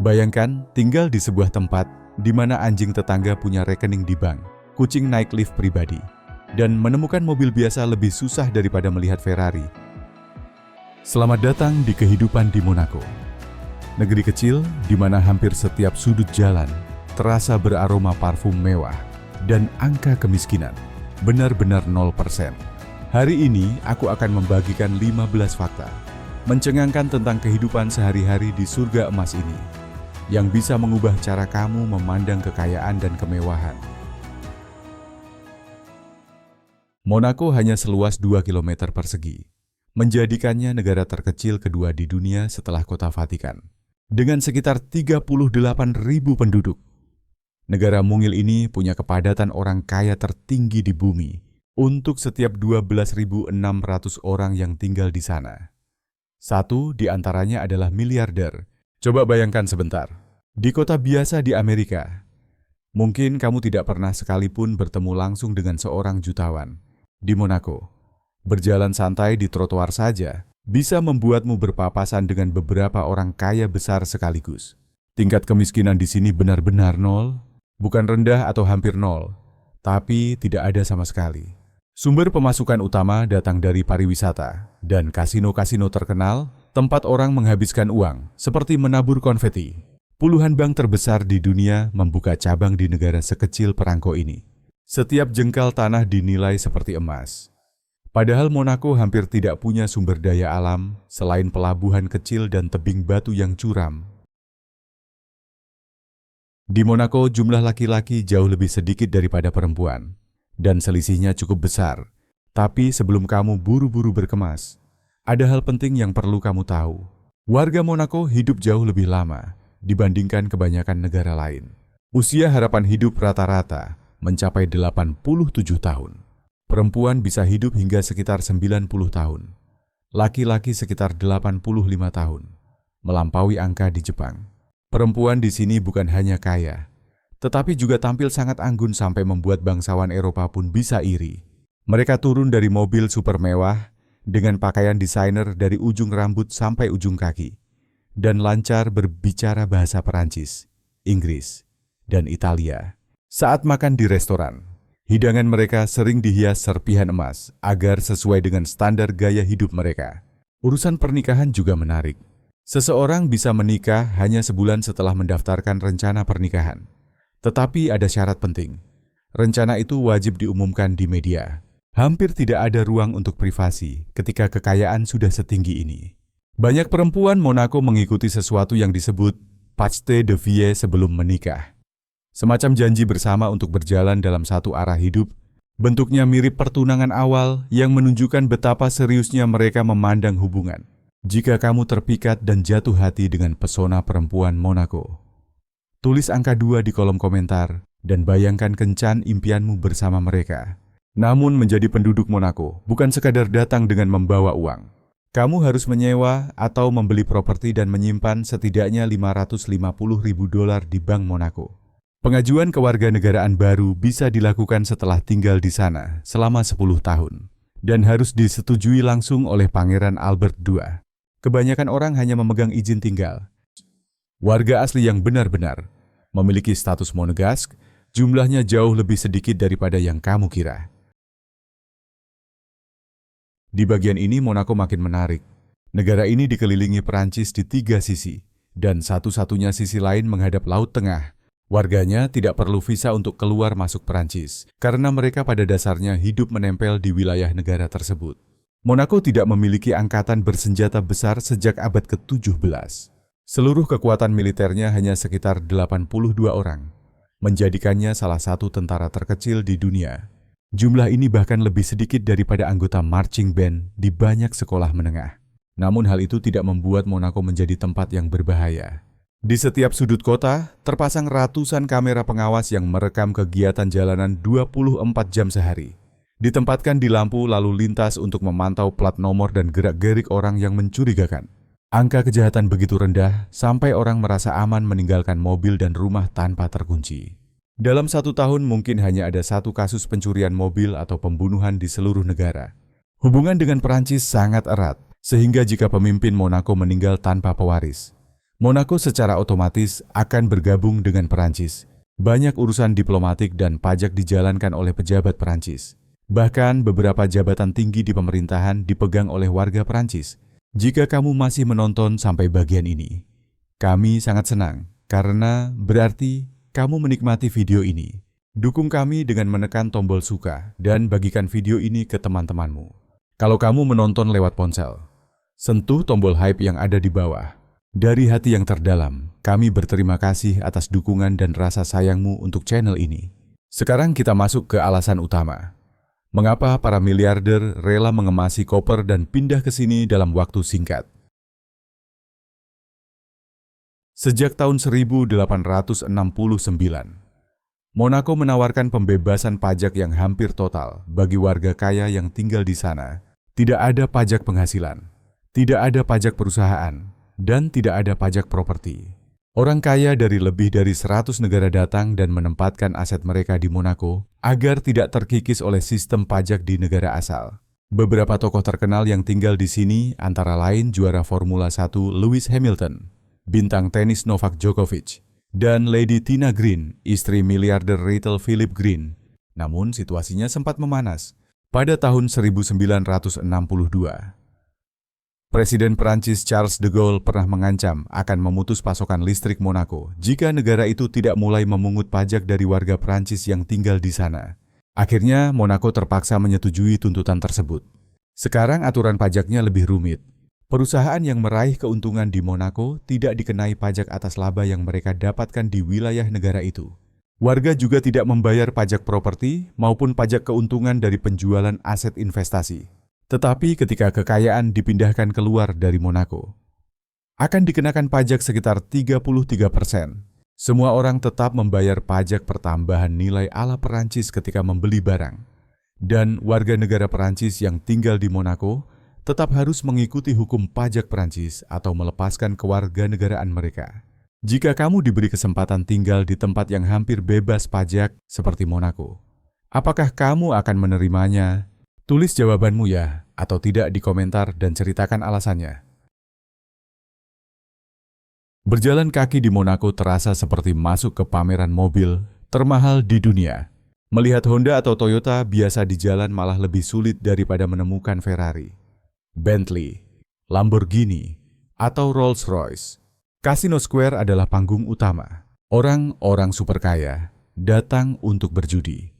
Bayangkan tinggal di sebuah tempat di mana anjing tetangga punya rekening di bank, kucing naik lift pribadi, dan menemukan mobil biasa lebih susah daripada melihat Ferrari. Selamat datang di kehidupan di Monaco. Negeri kecil di mana hampir setiap sudut jalan terasa beraroma parfum mewah dan angka kemiskinan benar-benar 0%. Hari ini aku akan membagikan 15 fakta mencengangkan tentang kehidupan sehari-hari di surga emas ini yang bisa mengubah cara kamu memandang kekayaan dan kemewahan. Monaco hanya seluas 2 km persegi, menjadikannya negara terkecil kedua di dunia setelah kota Vatikan. Dengan sekitar 38.000 penduduk, negara mungil ini punya kepadatan orang kaya tertinggi di bumi untuk setiap 12.600 orang yang tinggal di sana. Satu di antaranya adalah miliarder. Coba bayangkan sebentar, di kota biasa di Amerika, mungkin kamu tidak pernah sekalipun bertemu langsung dengan seorang jutawan. Di Monaco, berjalan santai di trotoar saja bisa membuatmu berpapasan dengan beberapa orang kaya besar sekaligus. Tingkat kemiskinan di sini benar-benar nol, bukan rendah atau hampir nol, tapi tidak ada sama sekali. Sumber pemasukan utama datang dari pariwisata dan kasino-kasino terkenal, tempat orang menghabiskan uang seperti menabur konfeti. Puluhan bank terbesar di dunia membuka cabang di negara sekecil perangko ini. Setiap jengkal tanah dinilai seperti emas. Padahal Monaco hampir tidak punya sumber daya alam selain pelabuhan kecil dan tebing batu yang curam. Di Monaco jumlah laki-laki jauh lebih sedikit daripada perempuan, dan selisihnya cukup besar. Tapi sebelum kamu buru-buru berkemas, ada hal penting yang perlu kamu tahu. Warga Monaco hidup jauh lebih lama dibandingkan kebanyakan negara lain. Usia harapan hidup rata-rata mencapai 87 tahun. Perempuan bisa hidup hingga sekitar 90 tahun. Laki-laki sekitar 85 tahun, melampaui angka di Jepang. Perempuan di sini bukan hanya kaya, tetapi juga tampil sangat anggun sampai membuat bangsawan Eropa pun bisa iri. Mereka turun dari mobil super mewah dengan pakaian desainer dari ujung rambut sampai ujung kaki, dan lancar berbicara bahasa Perancis, Inggris, dan Italia. Saat makan di restoran, hidangan mereka sering dihias serpihan emas agar sesuai dengan standar gaya hidup mereka. Urusan pernikahan juga menarik. Seseorang bisa menikah hanya sebulan setelah mendaftarkan rencana pernikahan. Tetapi ada syarat penting. Rencana itu wajib diumumkan di media. Hampir tidak ada ruang untuk privasi ketika kekayaan sudah setinggi ini. Banyak perempuan Monaco mengikuti sesuatu yang disebut pacte de vie sebelum menikah. Semacam janji bersama untuk berjalan dalam satu arah hidup. Bentuknya mirip pertunangan awal yang menunjukkan betapa seriusnya mereka memandang hubungan. Jika kamu terpikat dan jatuh hati dengan pesona perempuan Monaco, tulis angka 2 di kolom komentar dan bayangkan kencan impianmu bersama mereka. Namun menjadi penduduk Monaco bukan sekadar datang dengan membawa uang. Kamu harus menyewa atau membeli properti dan menyimpan setidaknya $550.000 di Bank Monaco. Pengajuan kewarganegaraan baru bisa dilakukan setelah tinggal di sana selama 10 tahun dan harus disetujui langsung oleh Pangeran Albert II. Kebanyakan orang hanya memegang izin tinggal. Warga asli yang benar-benar memiliki status monegask, jumlahnya jauh lebih sedikit daripada yang kamu kira. Di bagian ini Monaco makin menarik. Negara ini dikelilingi Perancis di 3 sisi, dan satu-satunya sisi lain menghadap Laut Tengah. Warganya tidak perlu visa untuk keluar masuk Perancis, karena mereka pada dasarnya hidup menempel di wilayah negara tersebut. Monaco tidak memiliki angkatan bersenjata besar sejak abad ke-17. Seluruh kekuatan militernya hanya sekitar 82 orang, menjadikannya salah satu tentara terkecil di dunia. Jumlah ini bahkan lebih sedikit daripada anggota marching band di banyak sekolah menengah. Namun hal itu tidak membuat Monaco menjadi tempat yang berbahaya. Di setiap sudut kota, terpasang ratusan kamera pengawas yang merekam kegiatan jalanan 24 jam sehari. Ditempatkan di lampu lalu lintas untuk memantau plat nomor dan gerak-gerik orang yang mencurigakan. Angka kejahatan begitu rendah sampai orang merasa aman meninggalkan mobil dan rumah tanpa terkunci. Dalam 1 tahun mungkin hanya ada 1 kasus pencurian mobil atau pembunuhan di seluruh negara. Hubungan dengan Perancis sangat erat, sehingga jika pemimpin Monaco meninggal tanpa pewaris, Monaco secara otomatis akan bergabung dengan Perancis. Banyak urusan diplomatik dan pajak dijalankan oleh pejabat Perancis. Bahkan beberapa jabatan tinggi di pemerintahan dipegang oleh warga Perancis. Jika kamu masih menonton sampai bagian ini, kami sangat senang karena berarti kamu menikmati video ini. Dukung kami dengan menekan tombol suka dan bagikan video ini ke teman-temanmu. Kalau kamu menonton lewat ponsel, sentuh tombol hype yang ada di bawah. Dari hati yang terdalam, kami berterima kasih atas dukungan dan rasa sayangmu untuk channel ini. Sekarang kita masuk ke alasan utama. Mengapa para miliarder rela mengemasi koper dan pindah ke sini dalam waktu singkat? Sejak tahun 1869, Monaco menawarkan pembebasan pajak yang hampir total bagi warga kaya yang tinggal di sana. Tidak ada pajak penghasilan, tidak ada pajak perusahaan, dan tidak ada pajak properti. Orang kaya dari lebih dari 100 negara datang dan menempatkan aset mereka di Monaco agar tidak terkikis oleh sistem pajak di negara asal. Beberapa tokoh terkenal yang tinggal di sini antara lain juara Formula 1 Lewis Hamilton, bintang tenis Novak Djokovic, dan Lady Tina Green, istri miliarder retail Philip Green. Namun situasinya sempat memanas pada tahun 1962. Presiden Perancis Charles de Gaulle pernah mengancam akan memutus pasokan listrik Monaco jika negara itu tidak mulai memungut pajak dari warga Perancis yang tinggal di sana. Akhirnya, Monaco terpaksa menyetujui tuntutan tersebut. Sekarang aturan pajaknya lebih rumit. Perusahaan yang meraih keuntungan di Monaco tidak dikenai pajak atas laba yang mereka dapatkan di wilayah negara itu. Warga juga tidak membayar pajak properti maupun pajak keuntungan dari penjualan aset investasi. Tetapi ketika kekayaan dipindahkan keluar dari Monaco, akan dikenakan pajak sekitar 33%. Semua orang tetap membayar pajak pertambahan nilai ala Perancis ketika membeli barang. Dan warga negara Perancis yang tinggal di Monaco tetap harus mengikuti hukum pajak Perancis atau melepaskan kewarganegaraan mereka. Jika kamu diberi kesempatan tinggal di tempat yang hampir bebas pajak seperti Monaco, apakah kamu akan menerimanya? Tulis jawabanmu ya, atau tidak di komentar dan ceritakan alasannya. Berjalan kaki di Monaco terasa seperti masuk ke pameran mobil termahal di dunia. Melihat Honda atau Toyota biasa di jalan malah lebih sulit daripada menemukan Ferrari, Bentley, Lamborghini, atau Rolls-Royce. Casino Square adalah panggung utama. Orang-orang super kaya datang untuk berjudi.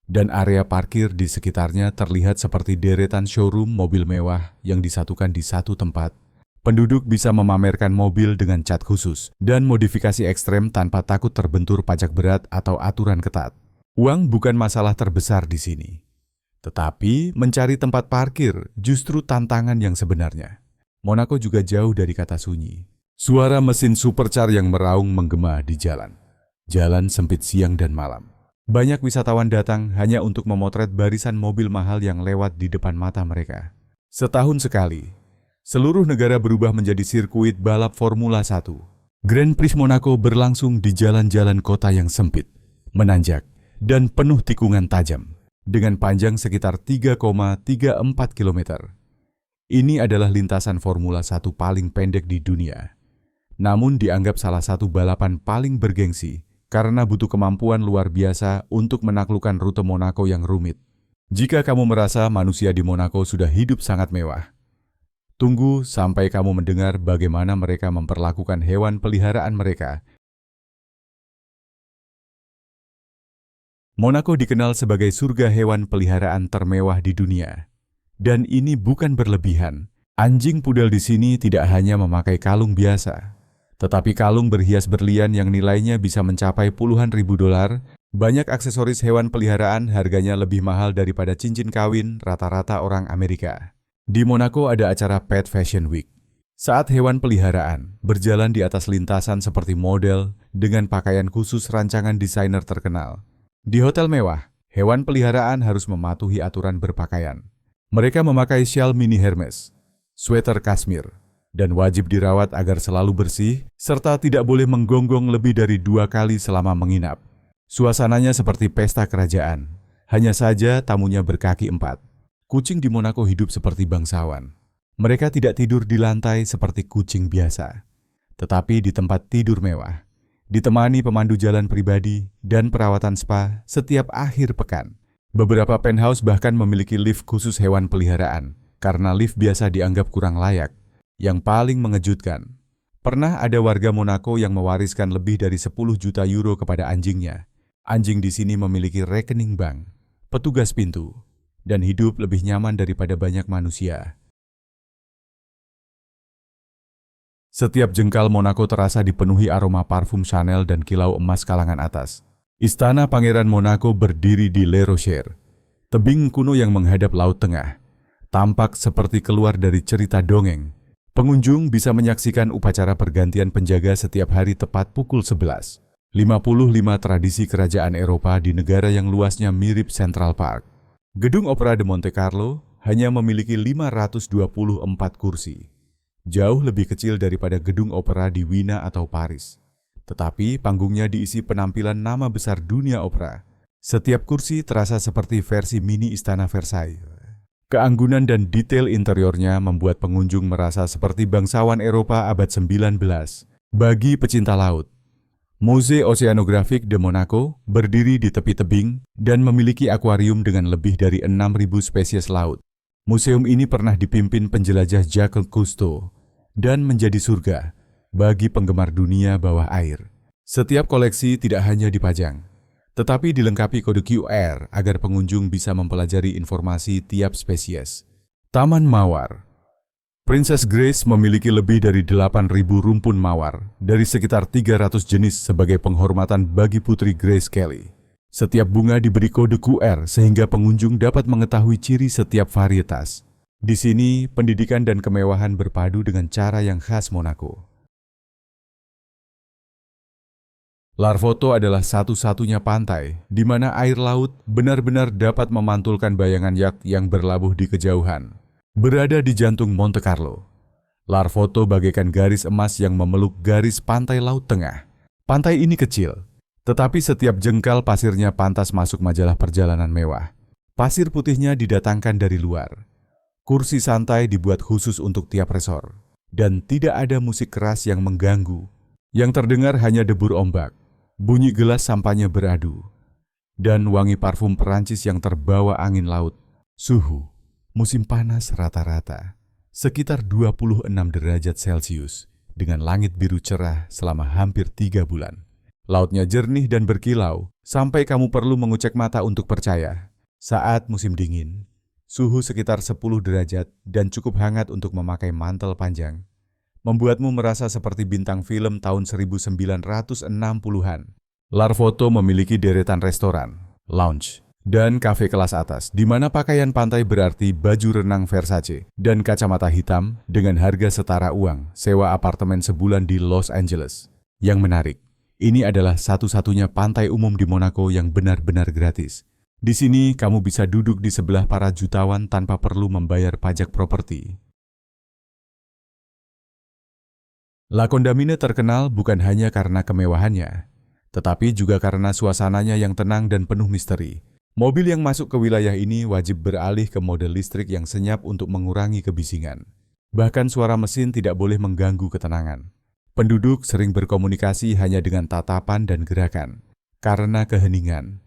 Dan area parkir di sekitarnya terlihat seperti deretan showroom mobil mewah yang disatukan di satu tempat. Penduduk bisa memamerkan mobil dengan cat khusus dan modifikasi ekstrem tanpa takut terbentur pajak berat atau aturan ketat. Uang bukan masalah terbesar di sini. Tetapi mencari tempat parkir justru tantangan yang sebenarnya. Monaco juga jauh dari kata sunyi. Suara mesin supercar yang meraung menggema di jalan. Jalan sempit siang dan malam. Banyak wisatawan datang hanya untuk memotret barisan mobil mahal yang lewat di depan mata mereka. Setahun sekali, seluruh negara berubah menjadi sirkuit balap Formula 1. Grand Prix Monaco berlangsung di jalan-jalan kota yang sempit, menanjak, dan penuh tikungan tajam, dengan panjang sekitar 3,34 km. Ini adalah lintasan Formula 1 paling pendek di dunia, namun dianggap salah satu balapan paling bergengsi, karena butuh kemampuan luar biasa untuk menaklukkan rute Monaco yang rumit. Jika kamu merasa manusia di Monaco sudah hidup sangat mewah, tunggu sampai kamu mendengar bagaimana mereka memperlakukan hewan peliharaan mereka. Monaco dikenal sebagai surga hewan peliharaan termewah di dunia. Dan ini bukan berlebihan. Anjing pudel di sini tidak hanya memakai kalung biasa, tetapi kalung berhias berlian yang nilainya bisa mencapai puluhan ribu dolar. Banyak aksesoris hewan peliharaan harganya lebih mahal daripada cincin kawin rata-rata orang Amerika. Di Monaco ada acara Pet Fashion Week. Saat hewan peliharaan berjalan di atas lintasan seperti model dengan pakaian khusus rancangan desainer terkenal. Di hotel mewah, hewan peliharaan harus mematuhi aturan berpakaian. Mereka memakai syal mini Hermes, sweater kashmir, dan wajib dirawat agar selalu bersih, serta tidak boleh menggonggong lebih dari 2 kali selama menginap. Suasananya seperti pesta kerajaan, hanya saja tamunya berkaki 4. Kucing di Monaco hidup seperti bangsawan. Mereka tidak tidur di lantai seperti kucing biasa, tetapi di tempat tidur mewah, ditemani pemandu jalan pribadi dan perawatan spa setiap akhir pekan. Beberapa penthouse bahkan memiliki lift khusus hewan peliharaan, karena lift biasa dianggap kurang layak. Yang paling mengejutkan, pernah ada warga Monaco yang mewariskan lebih dari 10 juta euro kepada anjingnya. Anjing di sini memiliki rekening bank, petugas pintu, dan hidup lebih nyaman daripada banyak manusia. Setiap jengkal Monaco terasa dipenuhi aroma parfum Chanel dan kilau emas kalangan atas. Istana Pangeran Monaco berdiri di Le Rocher, tebing kuno yang menghadap Laut Tengah. Tampak seperti keluar dari cerita dongeng. Pengunjung bisa menyaksikan upacara pergantian penjaga setiap hari tepat pukul 11. 55 tradisi kerajaan Eropa di negara yang luasnya mirip Central Park. Gedung Opera de Monte Carlo hanya memiliki 524 kursi. Jauh lebih kecil daripada gedung opera di Wina atau Paris. Tetapi panggungnya diisi penampilan nama besar dunia opera. Setiap kursi terasa seperti versi mini Istana Versailles. Keanggunan dan detail interiornya membuat pengunjung merasa seperti bangsawan Eropa abad 19. Bagi pecinta laut, Musée Oceanographique de Monaco berdiri di tepi tebing dan memiliki akuarium dengan lebih dari 6.000 spesies laut. Museum ini pernah dipimpin penjelajah Jacques Cousteau dan menjadi surga bagi penggemar dunia bawah air. Setiap koleksi tidak hanya dipajang, tetapi dilengkapi kode QR agar pengunjung bisa mempelajari informasi tiap spesies. Taman Mawar. Princess Grace memiliki lebih dari 8.000 rumpun mawar dari sekitar 300 jenis sebagai penghormatan bagi Putri Grace Kelly. Setiap bunga diberi kode QR sehingga pengunjung dapat mengetahui ciri setiap varietas. Di sini, pendidikan dan kemewahan berpadu dengan cara yang khas Monaco. Larvoto adalah satu-satunya pantai di mana air laut benar-benar dapat memantulkan bayangan yacht yang berlabuh di kejauhan. Berada di jantung Monte Carlo, Larvoto bagaikan garis emas yang memeluk garis pantai Laut Tengah. Pantai ini kecil, tetapi setiap jengkal pasirnya pantas masuk majalah perjalanan mewah. Pasir putihnya didatangkan dari luar. Kursi santai dibuat khusus untuk tiap resor, dan tidak ada musik keras yang mengganggu. Yang terdengar hanya debur ombak, bunyi gelas sampahnya beradu, dan wangi parfum Perancis yang terbawa angin laut. Suhu musim panas rata-rata sekitar 26 derajat Celcius dengan langit biru cerah selama hampir 3 bulan. Lautnya jernih dan berkilau sampai kamu perlu mengucek mata untuk percaya. Saat musim dingin, suhu sekitar 10 derajat dan cukup hangat untuk memakai mantel panjang, membuatmu merasa seperti bintang film tahun 1960-an. Larvoto memiliki deretan restoran, lounge, dan kafe kelas atas, di mana pakaian pantai berarti baju renang Versace dan kacamata hitam dengan harga setara uang sewa apartemen sebulan di Los Angeles. Yang menarik, ini adalah satu-satunya pantai umum di Monaco yang benar-benar gratis. Di sini, kamu bisa duduk di sebelah para jutawan tanpa perlu membayar pajak properti. La Condamine terkenal bukan hanya karena kemewahannya, tetapi juga karena suasananya yang tenang dan penuh misteri. Mobil yang masuk ke wilayah ini wajib beralih ke mode listrik yang senyap untuk mengurangi kebisingan. Bahkan suara mesin tidak boleh mengganggu ketenangan. Penduduk sering berkomunikasi hanya dengan tatapan dan gerakan, karena keheningan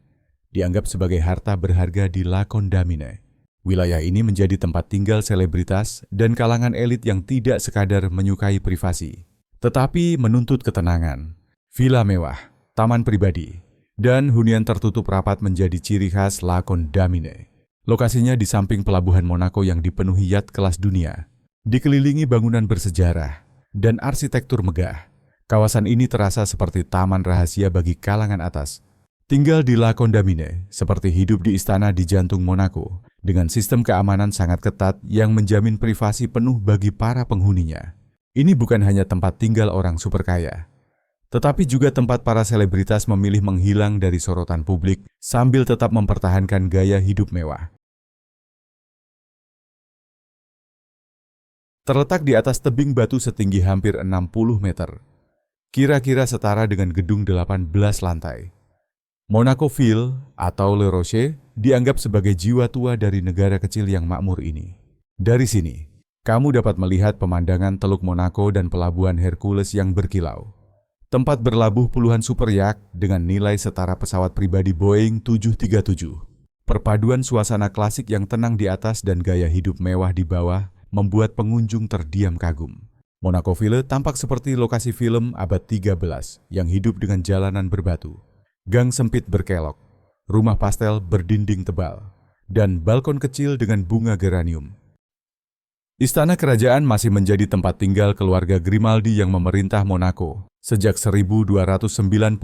dianggap sebagai harta berharga di La Condamine. Wilayah ini menjadi tempat tinggal selebritas dan kalangan elit yang tidak sekadar menyukai privasi, tetapi menuntut ketenangan. Villa mewah, taman pribadi, dan hunian tertutup rapat menjadi ciri khas La Condamine. Lokasinya di samping pelabuhan Monaco yang dipenuhi yacht kelas dunia, dikelilingi bangunan bersejarah dan arsitektur megah. Kawasan ini terasa seperti taman rahasia bagi kalangan atas. Tinggal di La Condamine seperti hidup di istana di jantung Monaco, dengan sistem keamanan sangat ketat yang menjamin privasi penuh bagi para penghuninya. Ini bukan hanya tempat tinggal orang super kaya, tetapi juga tempat para selebritas memilih menghilang dari sorotan publik sambil tetap mempertahankan gaya hidup mewah. Terletak di atas tebing batu setinggi hampir 60 meter, kira-kira setara dengan gedung 18 lantai. Monaco Ville atau Le Rocher dianggap sebagai jiwa tua dari negara kecil yang makmur ini. Dari sini, Kamu dapat melihat pemandangan Teluk Monaco dan pelabuhan Hercules yang berkilau. Tempat berlabuh puluhan super yacht dengan nilai setara pesawat pribadi Boeing 737. Perpaduan suasana klasik yang tenang di atas dan gaya hidup mewah di bawah membuat pengunjung terdiam kagum. Monaco Ville tampak seperti lokasi film abad 13 yang hidup dengan jalanan berbatu, gang sempit berkelok, rumah pastel berdinding tebal, dan balkon kecil dengan bunga geranium. Istana kerajaan masih menjadi tempat tinggal keluarga Grimaldi yang memerintah Monaco sejak 1297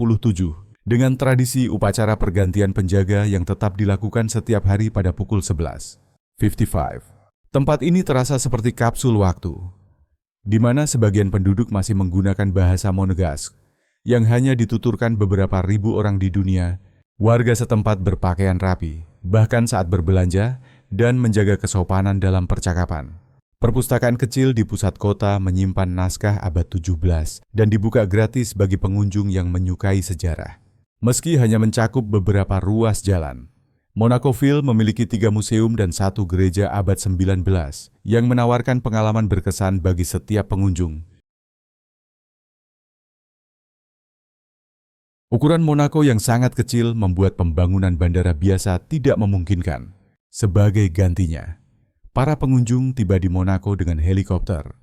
dengan tradisi upacara pergantian penjaga yang tetap dilakukan setiap hari pada pukul 11:55. Tempat ini terasa seperti kapsul waktu, di mana sebagian penduduk masih menggunakan bahasa Monegasque yang hanya dituturkan beberapa ribu orang di dunia. Warga setempat berpakaian rapi, bahkan saat berbelanja, dan menjaga kesopanan dalam percakapan. Perpustakaan kecil di pusat kota menyimpan naskah abad 17 dan dibuka gratis bagi pengunjung yang menyukai sejarah. Meski hanya mencakup beberapa ruas jalan, Monaco Ville memiliki 3 museum dan 1 gereja abad 19 yang menawarkan pengalaman berkesan bagi setiap pengunjung. Ukuran Monaco yang sangat kecil membuat pembangunan bandara biasa tidak memungkinkan. Sebagai gantinya, para pengunjung tiba di Monaco dengan helikopter,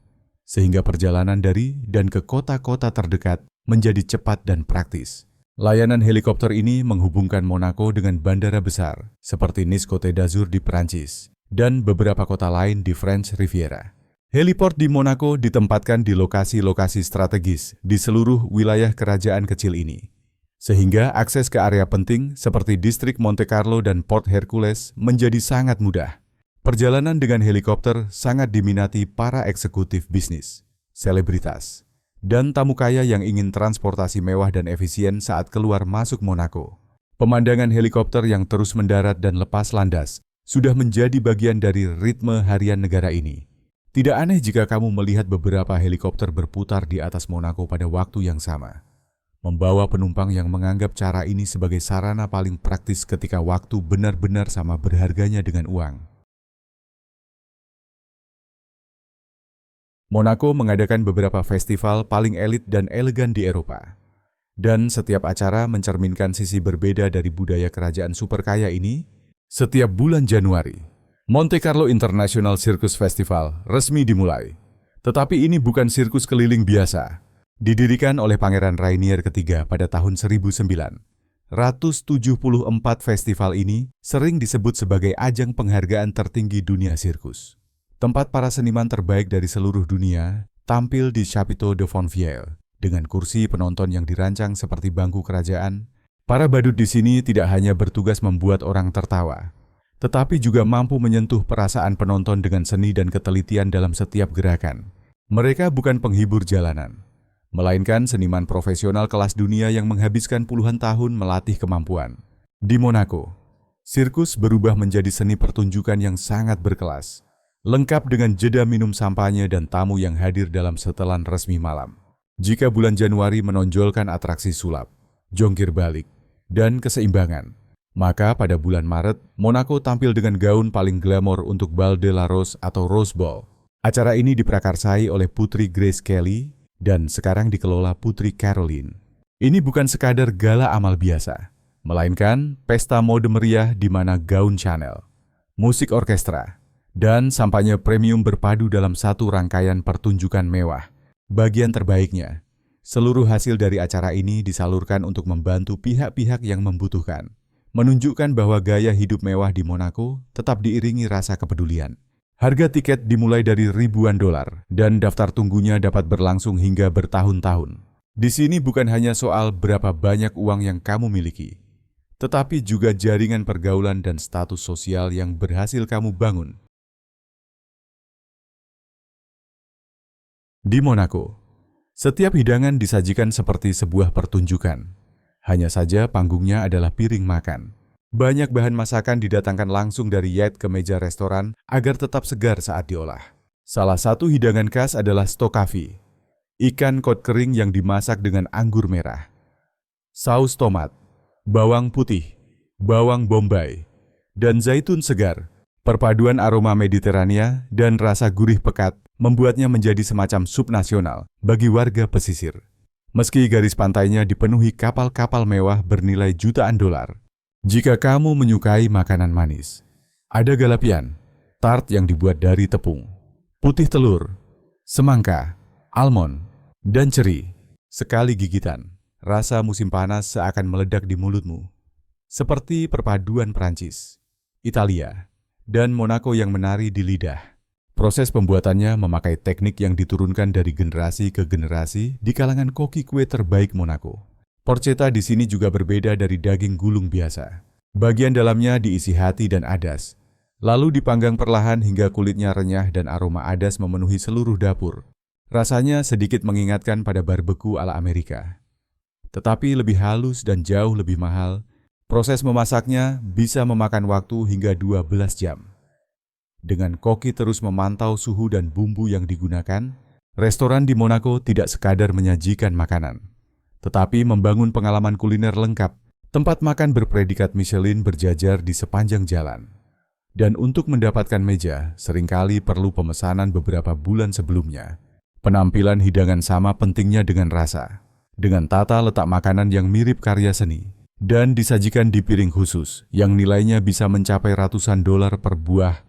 sehingga perjalanan dari dan ke kota-kota terdekat menjadi cepat dan praktis. Layanan helikopter ini menghubungkan Monaco dengan bandara besar seperti Nice Côte d'Azur di Prancis dan beberapa kota lain di French Riviera. Heliport di Monaco ditempatkan di lokasi-lokasi strategis di seluruh wilayah kerajaan kecil ini, sehingga akses ke area penting seperti distrik Monte Carlo dan Port Hercules menjadi sangat mudah. Perjalanan dengan helikopter sangat diminati para eksekutif bisnis, selebritas, dan tamu kaya yang ingin transportasi mewah dan efisien saat keluar masuk Monaco. Pemandangan helikopter yang terus mendarat dan lepas landas sudah menjadi bagian dari ritme harian negara ini. Tidak aneh jika kamu melihat beberapa helikopter berputar di atas Monaco pada waktu yang sama, membawa penumpang yang menganggap cara ini sebagai sarana paling praktis ketika waktu benar-benar sama berharganya dengan uang. Monaco mengadakan beberapa festival paling elit dan elegan di Eropa. Dan setiap acara mencerminkan sisi berbeda dari budaya kerajaan super kaya ini. Setiap bulan Januari, Monte Carlo International Circus Festival resmi dimulai. Tetapi ini bukan sirkus keliling biasa. Didirikan oleh Pangeran Rainier ketiga pada tahun 1974, festival ini sering disebut sebagai ajang penghargaan tertinggi dunia sirkus. Tempat para seniman terbaik dari seluruh dunia tampil di Chapiteau de Fontvieille dengan kursi penonton yang dirancang seperti bangku kerajaan. Para badut di sini tidak hanya bertugas membuat orang tertawa, tetapi juga mampu menyentuh perasaan penonton dengan seni dan ketelitian dalam setiap gerakan. Mereka bukan penghibur jalanan, melainkan seniman profesional kelas dunia yang menghabiskan puluhan tahun melatih kemampuan. Di Monaco, sirkus berubah menjadi seni pertunjukan yang sangat berkelas, lengkap dengan jeda minum sampanye dan tamu yang hadir dalam setelan resmi malam. Jika bulan Januari menonjolkan atraksi sulap, jongkir balik, dan keseimbangan, maka pada bulan Maret, Monaco tampil dengan gaun paling glamor untuk Bal de la Rose atau Rose Ball. Acara ini diprakarsai oleh Putri Grace Kelly dan sekarang dikelola Putri Caroline. Ini bukan sekadar gala amal biasa, melainkan pesta mode meriah di mana gaun Chanel, musik orkestra, dan sampanye premium berpadu dalam satu rangkaian pertunjukan mewah. Bagian terbaiknya, seluruh hasil dari acara ini disalurkan untuk membantu pihak-pihak yang membutuhkan, menunjukkan bahwa gaya hidup mewah di Monaco tetap diiringi rasa kepedulian. Harga tiket dimulai dari ribuan dolar, dan daftar tunggunya dapat berlangsung hingga bertahun-tahun. Di sini bukan hanya soal berapa banyak uang yang kamu miliki, tetapi juga jaringan pergaulan dan status sosial yang berhasil kamu bangun. Di Monaco, setiap hidangan disajikan seperti sebuah pertunjukan. Hanya saja panggungnya adalah piring makan. Banyak bahan masakan didatangkan langsung dari yacht ke meja restoran agar tetap segar saat diolah. Salah satu hidangan khas adalah stokafi, ikan kod kering yang dimasak dengan anggur merah, saus tomat, bawang putih, bawang bombay, dan zaitun segar. Perpaduan aroma Mediterania dan rasa gurih pekat membuatnya menjadi semacam sup nasional bagi warga pesisir. Meski garis pantainya dipenuhi kapal-kapal mewah bernilai jutaan dolar. Jika kamu menyukai makanan manis, ada galapian, tart yang dibuat dari tepung, putih telur, semangka, almond, dan ceri. Sekali gigitan, rasa musim panas seakan meledak di mulutmu. Seperti perpaduan Prancis, Italia, dan Monaco yang menari di lidah. Proses pembuatannya memakai teknik yang diturunkan dari generasi ke generasi di kalangan koki kue terbaik Monaco. Porchetta di sini juga berbeda dari daging gulung biasa. Bagian dalamnya diisi hati dan adas, lalu dipanggang perlahan hingga kulitnya renyah dan aroma adas memenuhi seluruh dapur. Rasanya sedikit mengingatkan pada barbeku ala Amerika. Tetapi lebih halus dan jauh lebih mahal. Proses memasaknya bisa memakan waktu hingga 12 jam. Dengan koki terus memantau suhu dan bumbu yang digunakan, restoran di Monaco tidak sekadar menyajikan makanan, tetapi membangun pengalaman kuliner lengkap. Tempat makan berpredikat Michelin berjajar di sepanjang jalan. Dan untuk mendapatkan meja, seringkali perlu pemesanan beberapa bulan sebelumnya. Penampilan hidangan sama pentingnya dengan rasa, dengan tata letak makanan yang mirip karya seni. Dan disajikan di piring khusus yang nilainya bisa mencapai ratusan dolar per buah.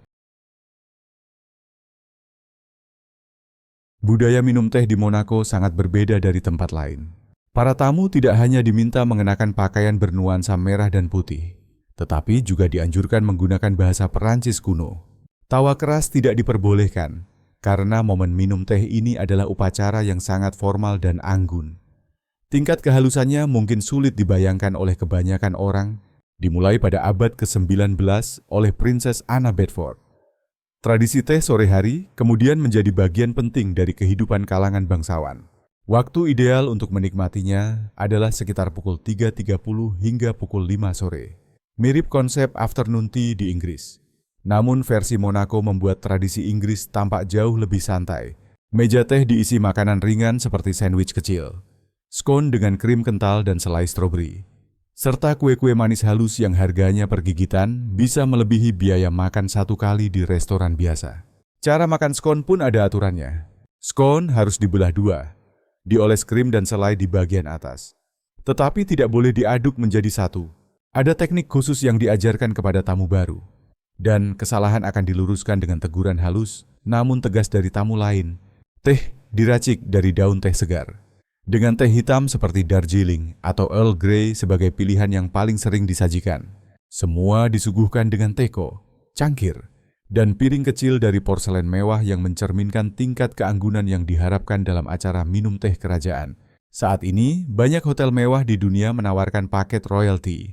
Budaya minum teh di Monaco sangat berbeda dari tempat lain. Para tamu tidak hanya diminta mengenakan pakaian bernuansa merah dan putih, tetapi juga dianjurkan menggunakan bahasa Perancis kuno. Tawa keras tidak diperbolehkan, karena momen minum teh ini adalah upacara yang sangat formal dan anggun. Tingkat kehalusannya mungkin sulit dibayangkan oleh kebanyakan orang, dimulai pada abad ke-19 oleh Princess Anna Bedford. Tradisi teh sore hari kemudian menjadi bagian penting dari kehidupan kalangan bangsawan. Waktu ideal untuk menikmatinya adalah sekitar pukul 3.30 hingga pukul 5 sore. Mirip konsep afternoon tea di Inggris. Namun versi Monaco membuat tradisi Inggris tampak jauh lebih santai. Meja teh diisi makanan ringan seperti sandwich kecil, scone dengan krim kental dan selai stroberi, serta kue-kue manis halus yang harganya per gigitan bisa melebihi biaya makan satu kali di restoran biasa. Cara makan scone pun ada aturannya. Scone harus dibelah dua, dioles krim dan selai di bagian atas. Tetapi tidak boleh diaduk menjadi satu. Ada teknik khusus yang diajarkan kepada tamu baru. Dan kesalahan akan diluruskan dengan teguran halus, namun tegas dari tamu lain. Teh diracik dari daun teh segar, dengan teh hitam seperti Darjeeling atau Earl Grey sebagai pilihan yang paling sering disajikan. Semua disuguhkan dengan teko, cangkir, dan piring kecil dari porselen mewah yang mencerminkan tingkat keanggunan yang diharapkan dalam acara minum teh kerajaan. Saat ini, banyak hotel mewah di dunia menawarkan paket royalty.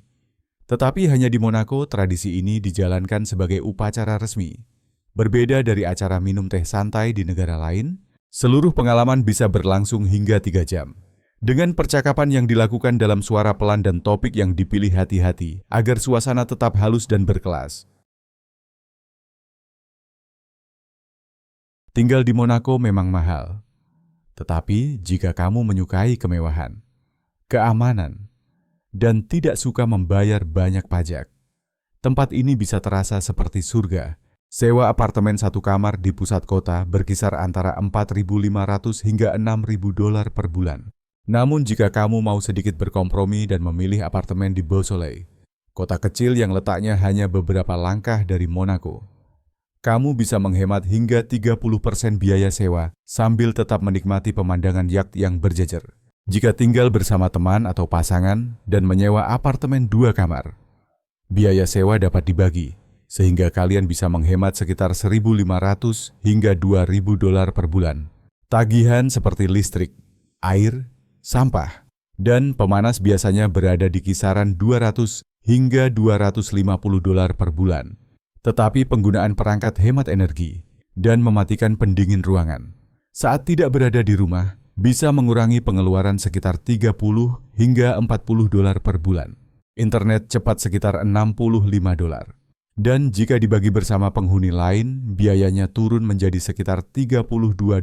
Tetapi hanya di Monaco, tradisi ini dijalankan sebagai upacara resmi. Berbeda dari acara minum teh santai di negara lain, seluruh pengalaman bisa berlangsung hingga 3 jam. Dengan percakapan yang dilakukan dalam suara pelan dan topik yang dipilih hati-hati agar suasana tetap halus dan berkelas. Tinggal di Monaco memang mahal. Tetapi jika kamu menyukai kemewahan, keamanan, dan tidak suka membayar banyak pajak, tempat ini bisa terasa seperti surga. Sewa apartemen satu kamar di pusat kota berkisar antara 4.500 hingga 6.000 dolar per bulan. Namun jika kamu mau sedikit berkompromi dan memilih apartemen di Beausoleil, kota kecil yang letaknya hanya beberapa langkah dari Monaco, kamu bisa menghemat hingga 30% biaya sewa sambil tetap menikmati pemandangan yacht yang berjejer. Jika tinggal bersama teman atau pasangan dan menyewa apartemen 2 kamar, biaya sewa dapat dibagi, sehingga kalian bisa menghemat sekitar 1.500 hingga 2.000 dolar per bulan. Tagihan seperti listrik, air, sampah, dan pemanas biasanya berada di kisaran 200 hingga 250 dolar per bulan. Tetapi penggunaan perangkat hemat energi dan mematikan pendingin ruangan saat tidak berada di rumah bisa mengurangi pengeluaran sekitar 30 hingga 40 dolar per bulan. Internet cepat sekitar 65 dolar. Dan jika dibagi bersama penghuni lain, biayanya turun menjadi sekitar 32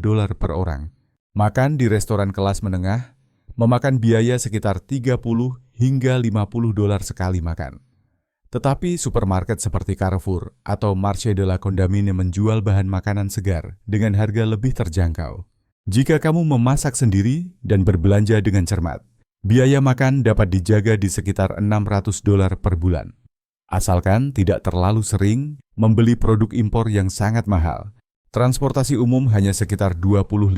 dolar per orang. Makan di restoran kelas menengah memakan biaya sekitar 30 hingga 50 dolar sekali makan. Tetapi supermarket seperti Carrefour atau Marché de la Condamine menjual bahan makanan segar dengan harga lebih terjangkau. Jika kamu memasak sendiri dan berbelanja dengan cermat, biaya makan dapat dijaga di sekitar $600 per bulan. Asalkan tidak terlalu sering membeli produk impor yang sangat mahal. Transportasi umum hanya sekitar $25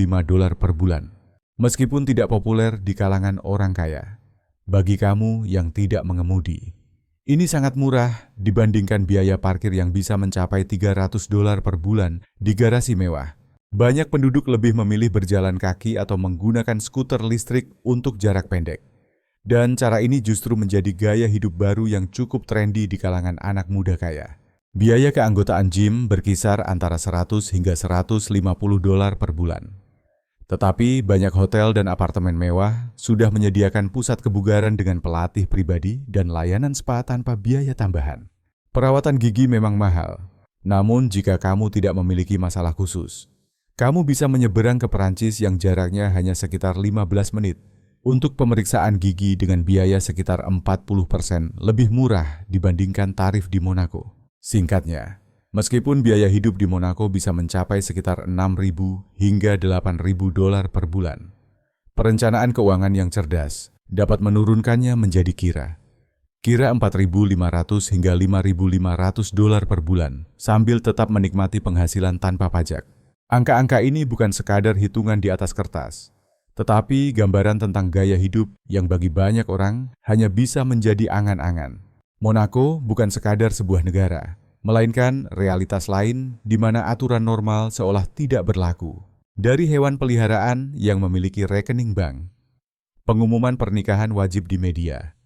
per bulan. Meskipun tidak populer di kalangan orang kaya, bagi kamu yang tidak mengemudi, ini sangat murah dibandingkan biaya parkir yang bisa mencapai $300 per bulan di garasi mewah. Banyak penduduk lebih memilih berjalan kaki atau menggunakan skuter listrik untuk jarak pendek. Dan cara ini justru menjadi gaya hidup baru yang cukup trendy di kalangan anak muda kaya. Biaya keanggotaan gym berkisar antara $100 hingga $150 per bulan. Tetapi banyak hotel dan apartemen mewah sudah menyediakan pusat kebugaran dengan pelatih pribadi dan layanan spa tanpa biaya tambahan. Perawatan gigi memang mahal, namun jika kamu tidak memiliki masalah khusus, kamu bisa menyeberang ke Perancis yang jaraknya hanya sekitar 15 menit untuk pemeriksaan gigi dengan biaya sekitar 40% lebih murah dibandingkan tarif di Monaco. Singkatnya, meskipun biaya hidup di Monaco bisa mencapai sekitar $6.000 hingga $8.000 per bulan, perencanaan keuangan yang cerdas dapat menurunkannya menjadi kira $4.500 hingga $5.500 per bulan sambil tetap menikmati penghasilan tanpa pajak. Angka-angka ini bukan sekadar hitungan di atas kertas, tetapi gambaran tentang gaya hidup yang bagi banyak orang hanya bisa menjadi angan-angan. Monaco bukan sekadar sebuah negara, melainkan realitas lain di mana aturan normal seolah tidak berlaku. Dari hewan peliharaan yang memiliki rekening bank, pengumuman pernikahan wajib di media,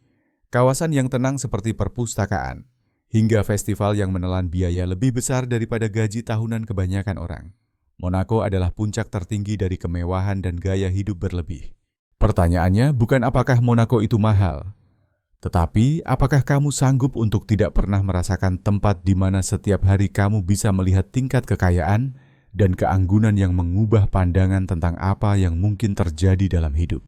kawasan yang tenang seperti perpustakaan, hingga festival yang menelan biaya lebih besar daripada gaji tahunan kebanyakan orang. Monaco adalah puncak tertinggi dari kemewahan dan gaya hidup berlebih. Pertanyaannya bukan apakah Monaco itu mahal, tetapi apakah kamu sanggup untuk tidak pernah merasakan tempat di mana setiap hari kamu bisa melihat tingkat kekayaan dan keanggunan yang mengubah pandangan tentang apa yang mungkin terjadi dalam hidup.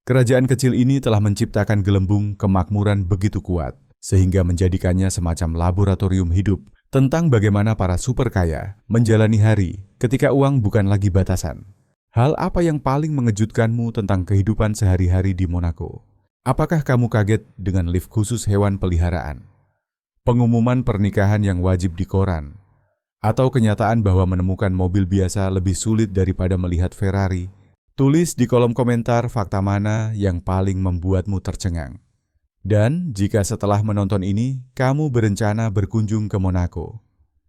Kerajaan kecil ini telah menciptakan gelembung kemakmuran begitu kuat, sehingga menjadikannya semacam laboratorium hidup tentang bagaimana para super kaya menjalani hari ketika uang bukan lagi batasan. Hal apa yang paling mengejutkanmu tentang kehidupan sehari-hari di Monaco? Apakah kamu kaget dengan lift khusus hewan peliharaan, pengumuman pernikahan yang wajib di koran, atau kenyataan bahwa menemukan mobil biasa lebih sulit daripada melihat Ferrari? Tulis di kolom komentar fakta mana yang paling membuatmu tercengang. Dan jika setelah menonton ini, kamu berencana berkunjung ke Monaco,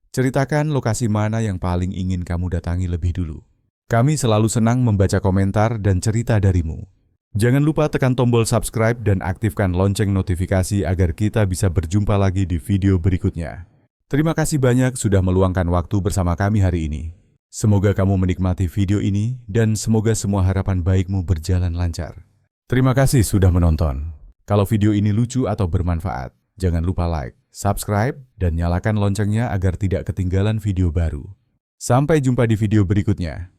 ceritakan lokasi mana yang paling ingin kamu datangi lebih dulu. Kami selalu senang membaca komentar dan cerita darimu. Jangan lupa tekan tombol subscribe dan aktifkan lonceng notifikasi agar kita bisa berjumpa lagi di video berikutnya. Terima kasih banyak sudah meluangkan waktu bersama kami hari ini. Semoga kamu menikmati video ini dan semoga semua harapan baikmu berjalan lancar. Terima kasih sudah menonton. Kalau video ini lucu atau bermanfaat, jangan lupa like, subscribe, dan nyalakan loncengnya agar tidak ketinggalan video baru. Sampai jumpa di video berikutnya.